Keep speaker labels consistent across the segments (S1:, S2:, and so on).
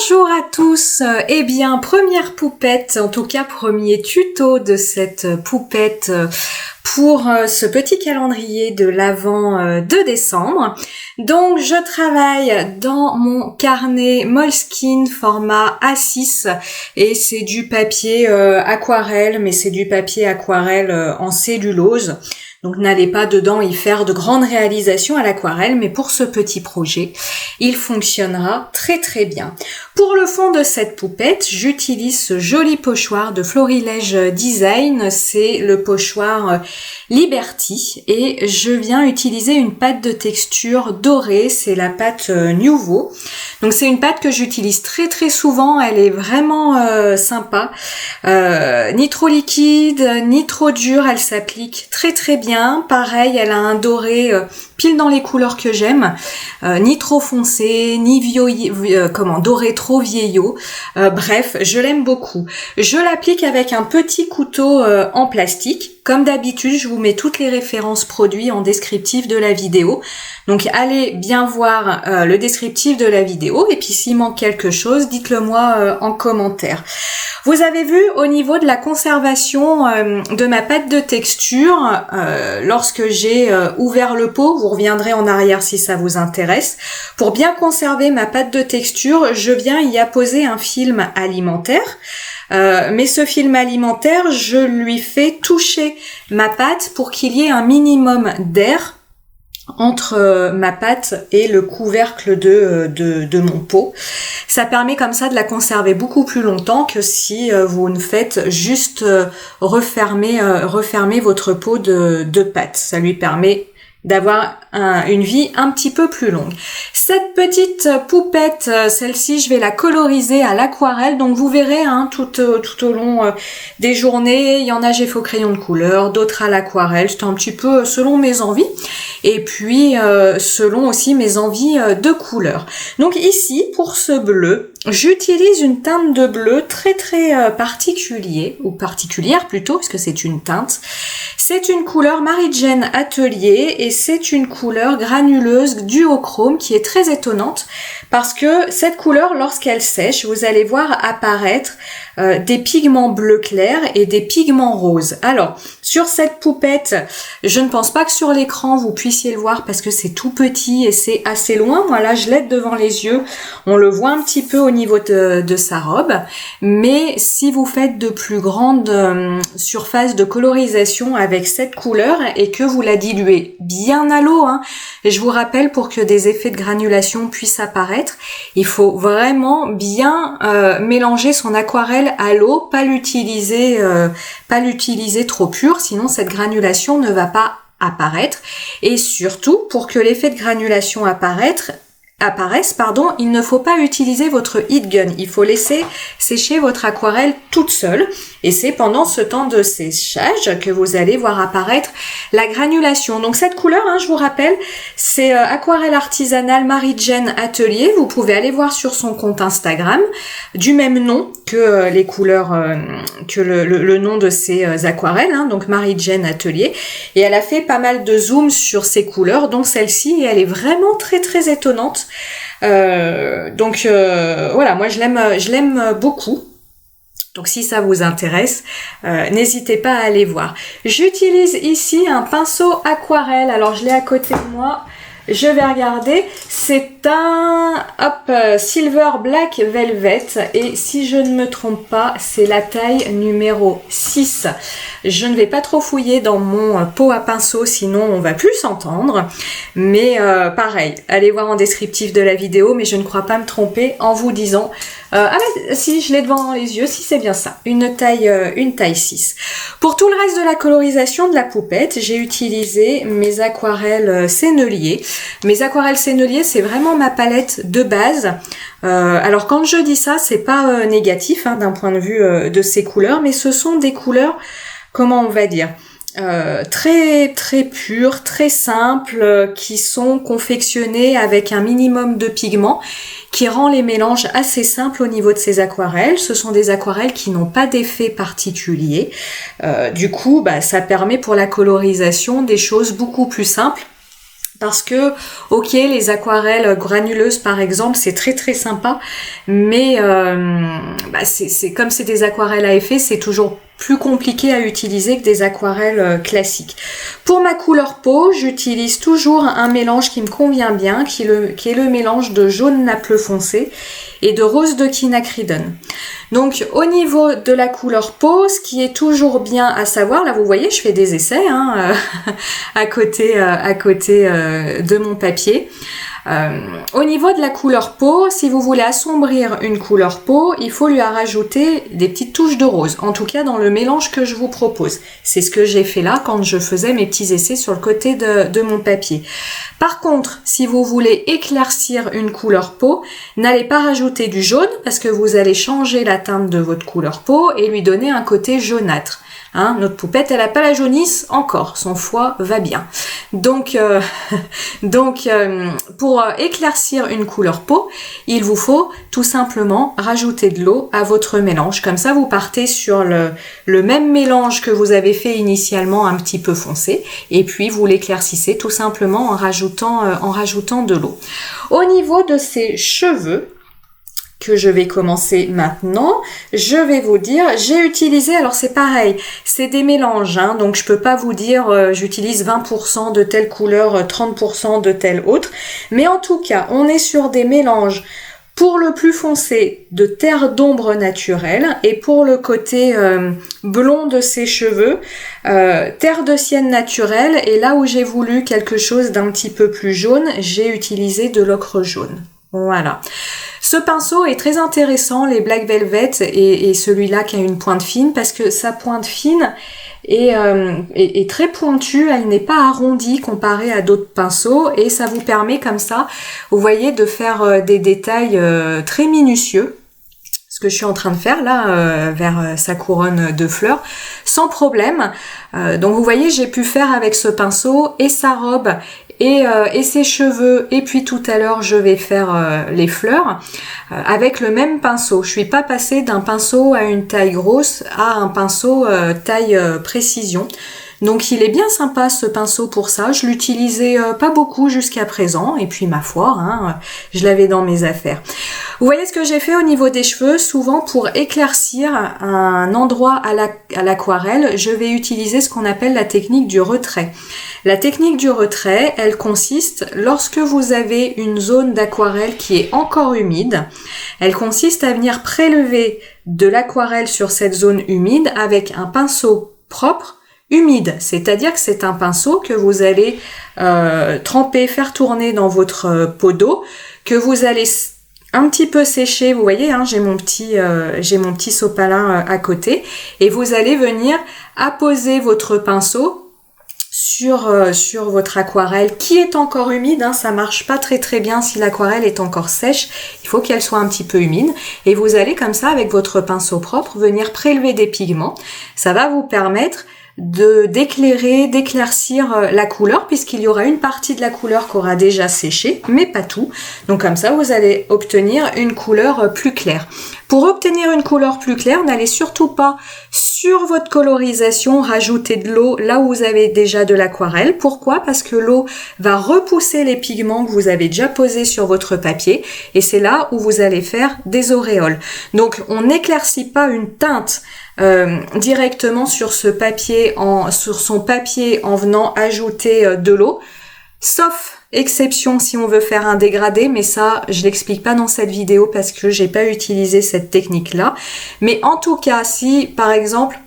S1: Bonjour à tous, eh bien première poupette, en tout cas premier tuto de cette poupette pour ce petit calendrier de l'Avent de décembre. Donc je travaille dans mon carnet Moleskine format A6 et c'est du papier aquarelle, mais c'est du papier aquarelle en cellulose. Donc n'allez pas dedans y faire de grandes réalisations à l'aquarelle, mais pour ce petit projet, il fonctionnera très très bien. Pour le fond de cette poupette, j'utilise ce joli pochoir de Florilège Design, c'est le pochoir Liberty, et je viens utiliser une pâte de texture dorée, c'est la pâte Nuvo. Donc c'est une pâte que j'utilise très très souvent, elle est vraiment sympa, ni trop liquide, ni trop dure, elle s'applique très très bien. Pareil, elle a un doré pile dans les couleurs que j'aime, ni trop foncé, ni doré trop vieillot. Bref, je l'aime beaucoup. Je l'applique avec un petit couteau en plastique. Comme d'habitude, je vous mets toutes les références produits en descriptif de la vidéo. Donc allez bien voir le descriptif de la vidéo et puis s'il manque quelque chose, dites-le moi en commentaire. Vous avez vu au niveau de la conservation de ma pâte de texture, lorsque j'ai ouvert le pot, vous reviendrez en arrière si ça vous intéresse. Pour bien conserver ma pâte de texture, je viens y apposer un film alimentaire. Mais ce film alimentaire, je lui fais toucher ma pâte pour qu'il y ait un minimum d'air entre ma pâte et le couvercle de mon pot. Ça permet comme ça de la conserver beaucoup plus longtemps que si vous ne faites juste refermer votre pot de pâte. Ça lui permet d'avoir une vie un petit peu plus longue. Cette petite poupette, celle-ci, je vais la coloriser à l'aquarelle, donc vous verrez tout au long des journées, il y en a j'ai fait au crayon de couleur, d'autres à l'aquarelle, c'est un petit peu selon mes envies, et puis selon aussi mes envies de couleur. Donc ici, pour ce bleu, j'utilise une teinte de bleu très très particulière plutôt, parce que c'est une teinte. C'est une couleur Mary Jane Atelier et c'est une couleur granuleuse duochrome qui est très étonnante parce que cette couleur, lorsqu'elle sèche, vous allez voir apparaître des pigments bleu clair et des pigments roses. Alors, sur cette poupette, je ne pense pas que sur l'écran vous puissiez le voir parce que c'est tout petit et c'est assez loin. Moi là, je l'ai devant les yeux. On le voit un petit peu au niveau de sa robe. Mais si vous faites de plus grandes surfaces de colorisation avec cette couleur et que vous la diluez bien à l'eau, et je vous rappelle, pour que des effets de granulation puissent apparaître, il faut vraiment bien mélanger son aquarelle à l'eau, pas l'utiliser trop pur, sinon cette granulation ne va pas apparaître. Et surtout, pour que l'effet de granulation apparaisse, il ne faut pas utiliser votre heat gun. Il faut laisser sécher votre aquarelle toute seule. Et c'est pendant ce temps de séchage que vous allez voir apparaître la granulation. Donc cette couleur, je vous rappelle, c'est aquarelle artisanale Mary Jane Atelier. Vous pouvez aller voir sur son compte Instagram, du même nom que les couleurs, que le nom de ces aquarelles, donc Mary Jane Atelier. Et elle a fait pas mal de zoom sur ces couleurs, dont celle-ci, et elle est vraiment très très étonnante. Voilà, moi je l'aime beaucoup. Donc si ça vous intéresse, n'hésitez pas à aller voir. J'utilise ici un pinceau aquarelle. Alors je l'ai à côté de moi. Je vais regarder. C'est un Silver Black Velvet. Et si je ne me trompe pas, c'est la taille numéro 6. Je ne vais pas trop fouiller dans mon pot à pinceau, sinon on va plus s'entendre. Mais pareil, allez voir en descriptif de la vidéo, mais je ne crois pas me tromper en vous disant... si je l'ai devant les yeux, si c'est bien ça, une taille 6. Pour tout le reste de la colorisation de la poupette, j'ai utilisé mes aquarelles Sennelier. Mes aquarelles Sennelier, c'est vraiment ma palette de base. Alors quand je dis ça, c'est pas négatif d'un point de vue de ces couleurs, mais ce sont des couleurs, comment on va dire, très très pures, très simples, qui sont confectionnées avec un minimum de pigments, qui rend les mélanges assez simples au niveau de ces aquarelles. Ce sont des aquarelles qui n'ont pas d'effet particulier. Du coup, ça permet pour la colorisation des choses beaucoup plus simples. Parce que, ok, les aquarelles granuleuses par exemple, c'est très très sympa, mais c'est comme c'est des aquarelles à effet, c'est toujours plus compliqué à utiliser que des aquarelles classiques. Pour ma couleur peau, j'utilise toujours un mélange qui me convient bien, qui est le mélange de jaune naples foncé et de rose de quinacridone. Donc au niveau de la couleur peau, ce qui est toujours bien à savoir, là vous voyez, je fais des essais à côté de mon papier. Au niveau de la couleur peau, si vous voulez assombrir une couleur peau, il faut lui rajouter des petites touches de rose, en tout cas dans le mélange que je vous propose. C'est ce que j'ai fait là quand je faisais mes petits essais sur le côté de mon papier. Par contre, si vous voulez éclaircir une couleur peau, n'allez pas rajouter du jaune parce que vous allez changer la teinte de votre couleur peau et lui donner un côté jaunâtre. Notre poupette, elle n'a pas la jaunisse encore, son foie va bien. Donc pour éclaircir une couleur peau, il vous faut tout simplement rajouter de l'eau à votre mélange. Comme ça, vous partez sur le même mélange que vous avez fait initialement un petit peu foncé, et puis vous l'éclaircissez tout simplement en rajoutant de l'eau. Au niveau de ses cheveux, que je vais commencer maintenant, je vais vous dire, j'ai utilisé, alors c'est pareil, c'est des mélanges, donc je peux pas vous dire j'utilise 20% de telle couleur, 30% de telle autre, mais en tout cas, on est sur des mélanges pour le plus foncé de terre d'ombre naturelle et pour le côté blond de ses cheveux, terre de sienne naturelle, et là où j'ai voulu quelque chose d'un petit peu plus jaune, j'ai utilisé de l'ocre jaune. Voilà. Ce pinceau est très intéressant, les Black Velvet et celui-là qui a une pointe fine, parce que sa pointe fine est très pointue, elle n'est pas arrondie comparée à d'autres pinceaux, et ça vous permet comme ça, vous voyez, de faire des détails très minutieux. Ce que je suis en train de faire là, vers sa couronne de fleurs, sans problème. Donc vous voyez, j'ai pu faire avec ce pinceau et sa robe et ses cheveux, et puis tout à l'heure je vais faire les fleurs avec le même pinceau. Je suis pas passée d'un pinceau à une taille grosse à un pinceau taille précision. Donc il est bien sympa ce pinceau pour ça. Je l'utilisais pas beaucoup jusqu'à présent, et puis ma foi, je l'avais dans mes affaires. Vous voyez ce que j'ai fait au niveau des cheveux. Souvent pour éclaircir un endroit à l'aquarelle, je vais utiliser ce qu'on appelle la technique du retrait. La technique du retrait, elle consiste, lorsque vous avez une zone d'aquarelle qui est encore humide, elle consiste à venir prélever de l'aquarelle sur cette zone humide avec un pinceau propre, humide, c'est-à-dire que c'est un pinceau que vous allez tremper, faire tourner dans votre pot d'eau, que vous allez un petit peu sécher. Vous voyez, j'ai mon petit sopalin à côté, et vous allez venir apposer votre pinceau sur votre aquarelle qui est encore humide. Ça marche pas très très bien si l'aquarelle est encore sèche, il faut qu'elle soit un petit peu humide, et vous allez comme ça avec votre pinceau propre venir prélever des pigments. Ça va vous permettre d'éclaircir la couleur, puisqu'il y aura une partie de la couleur qui aura déjà séché, mais pas tout. Donc comme ça, vous allez obtenir une couleur plus claire. Pour obtenir une couleur plus claire, n'allez surtout pas sur votre colorisation rajouter de l'eau là où vous avez déjà de l'aquarelle. Pourquoi? Parce que l'eau va repousser les pigments que vous avez déjà posés sur votre papier, et c'est là où vous allez faire des auréoles. Donc on n'éclaircit pas une teinte directement sur ce papier, sur son papier, en venant ajouter de l'eau, sauf exception si on veut faire un dégradé, mais ça je l'explique pas dans cette vidéo parce que j'ai pas utilisé cette technique là. Mais en tout cas, si par exemple,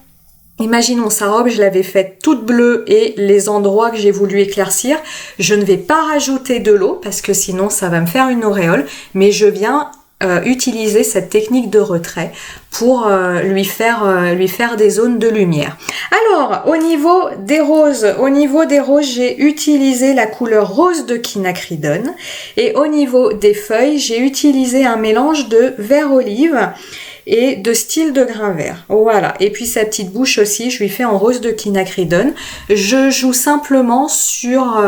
S1: imaginons sa robe, je l'avais faite toute bleue et les endroits que j'ai voulu éclaircir, je ne vais pas rajouter de l'eau parce que sinon ça va me faire une auréole, mais je viens utiliser cette technique de retrait pour lui faire des zones de lumière. Alors au niveau des roses, j'ai utilisé la couleur rose de quinacridone, et au niveau des feuilles, j'ai utilisé un mélange de vert olive et de style de grain vert. Voilà. Et puis sa petite bouche aussi, je lui fais en rose de quinacridone. Je joue simplement sur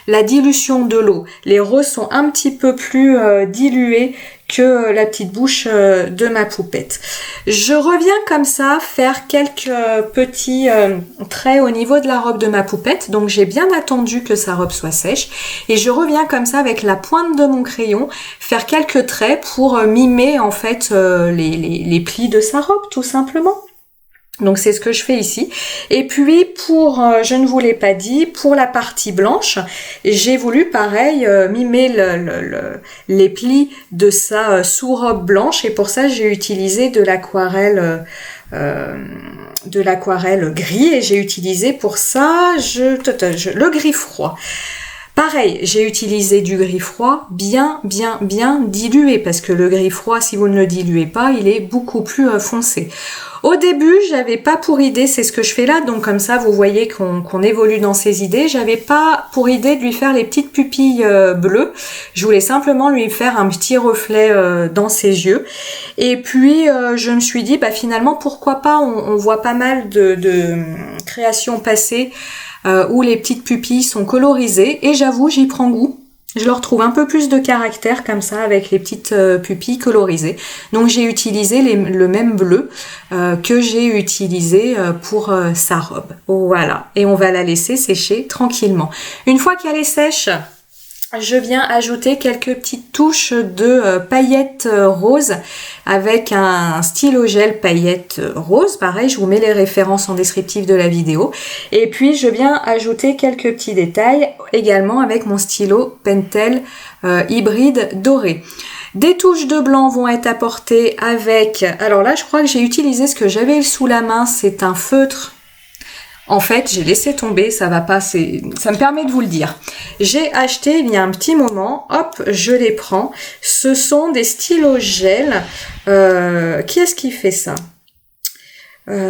S1: la dilution de l'eau. Les roses sont un petit peu plus diluées que la petite bouche de ma poupette. Je reviens comme ça faire quelques petits traits au niveau de la robe de ma poupette. Donc j'ai bien attendu que sa robe soit sèche et je reviens comme ça avec la pointe de mon crayon faire quelques traits pour mimer en fait les plis de sa robe tout simplement. Donc c'est ce que je fais ici. Et puis pour, je ne vous l'ai pas dit, pour la partie blanche, j'ai voulu pareil mimer les plis de sa sous-robe blanche et pour ça j'ai utilisé de l'aquarelle gris et j'ai utilisé pour ça le gris froid. Pareil, j'ai utilisé du gris froid bien dilué parce que le gris froid, si vous ne le diluez pas, il est beaucoup plus foncé. Au début, j'avais pas pour idée, c'est ce que je fais là, donc comme ça vous voyez qu'on évolue dans ses idées, j'avais pas pour idée de lui faire les petites pupilles bleues, je voulais simplement lui faire un petit reflet dans ses yeux. Et puis je me suis dit, bah finalement pourquoi pas, on voit pas mal de créations passées où les petites pupilles sont colorisées et j'avoue j'y prends goût. Je leur trouve un peu plus de caractère comme ça avec les petites pupilles colorisées. Donc j'ai utilisé le même bleu que j'ai utilisé pour sa robe. Voilà. Et on va la laisser sécher tranquillement. Une fois qu'elle est sèche, je viens ajouter quelques petites touches de paillettes roses avec un stylo gel paillettes roses. Pareil, je vous mets les références en descriptif de la vidéo. Et puis, je viens ajouter quelques petits détails également avec mon stylo Pentel hybride doré. Des touches de blanc vont être apportées avec... Alors là, je crois que j'ai utilisé ce que j'avais sous la main. C'est un feutre. En fait, j'ai laissé tomber, ça va pas, ça me permet de vous le dire. J'ai acheté il y a un petit moment, hop, je les prends. Ce sont des stylos gel. Qui est-ce qui fait ça?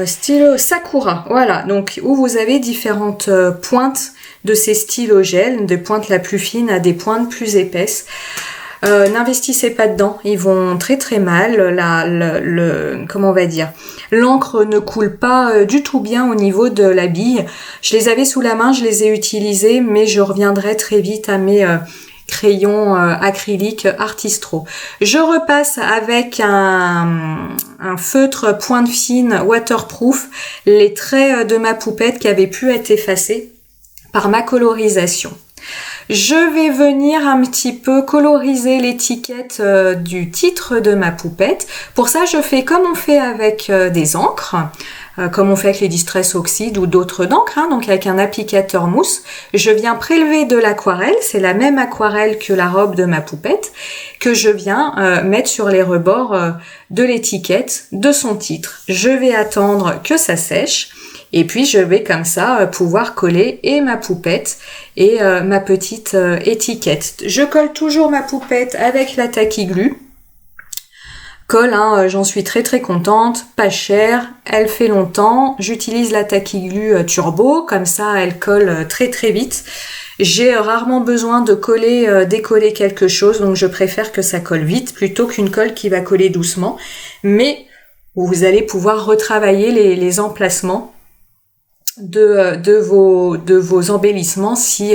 S1: Stylo Sakura, voilà. Donc, où vous avez différentes pointes de ces stylos gel, des pointes la plus fine à des pointes plus épaisses. N'investissez pas dedans, ils vont très mal. Comment on va dire, l'encre ne coule pas du tout bien au niveau de la bille. Je les avais sous la main, je les ai utilisés, mais je reviendrai très vite à mes crayons acryliques Artistro. Je repasse avec un feutre pointe fine waterproof les traits de ma poupette qui avaient pu être effacés par ma colorisation. Je vais venir un petit peu coloriser l'étiquette du titre de ma poupette. Pour ça, je fais comme on fait avec des encres, comme on fait avec les Distress Oxide ou d'autres d'encre, donc avec un applicateur mousse. Je viens prélever de l'aquarelle, c'est la même aquarelle que la robe de ma poupette, que je viens mettre sur les rebords de l'étiquette de son titre. Je vais attendre que ça sèche. Et puis je vais comme ça pouvoir coller et ma poupette et ma petite étiquette. Je colle toujours ma poupette avec la Tacky Glue. Colle, hein, j'en suis très contente, pas chère, elle fait longtemps. J'utilise la Tacky Glue Turbo, comme ça elle colle très vite. J'ai rarement besoin de coller, décoller quelque chose, donc je préfère que ça colle vite plutôt qu'une colle qui va coller doucement. Mais vous allez pouvoir retravailler les emplacements de vos embellissements si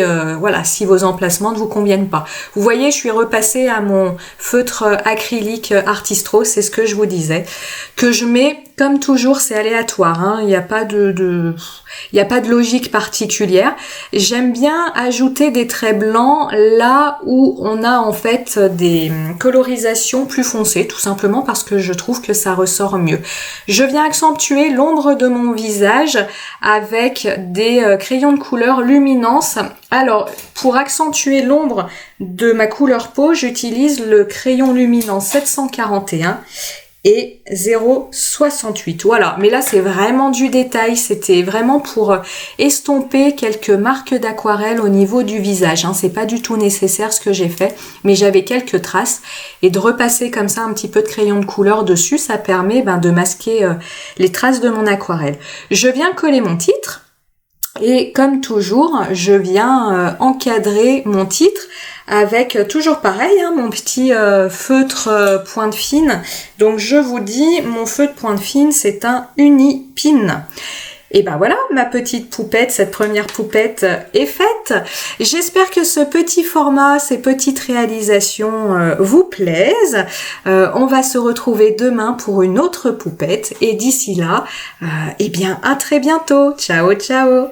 S1: si vos emplacements ne vous conviennent pas. Vous voyez, je suis repassée à mon feutre acrylique Artistro, c'est ce que je vous disais, que je mets comme toujours, c'est aléatoire, hein, il n'y a pas de logique particulière. J'aime bien ajouter des traits blancs là où on a en fait des colorisations plus foncées, tout simplement parce que je trouve que ça ressort mieux. Je viens accentuer l'ombre de mon visage avec des crayons de couleur luminance. Alors, pour accentuer l'ombre de ma couleur peau, j'utilise le crayon luminant 741 et 0,68. Voilà, mais là c'est vraiment du détail, c'était vraiment pour estomper quelques marques d'aquarelle au niveau du visage, hein. C'est pas du tout nécessaire ce que j'ai fait, mais j'avais quelques traces et de repasser comme ça un petit peu de crayon de couleur dessus, ça permet de masquer les traces de mon aquarelle. Je viens coller mon titre et comme toujours, je viens encadrer mon titre avec toujours pareil, hein, mon petit feutre pointe fine. Donc je vous dis, mon feutre pointe fine, c'est un Unipin. Et ben voilà, ma petite poupette, cette première poupette est faite. J'espère que ce petit format, ces petites réalisations vous plaisent. On va se retrouver demain pour une autre poupette. Et d'ici là, eh bien, à très bientôt. Ciao, ciao.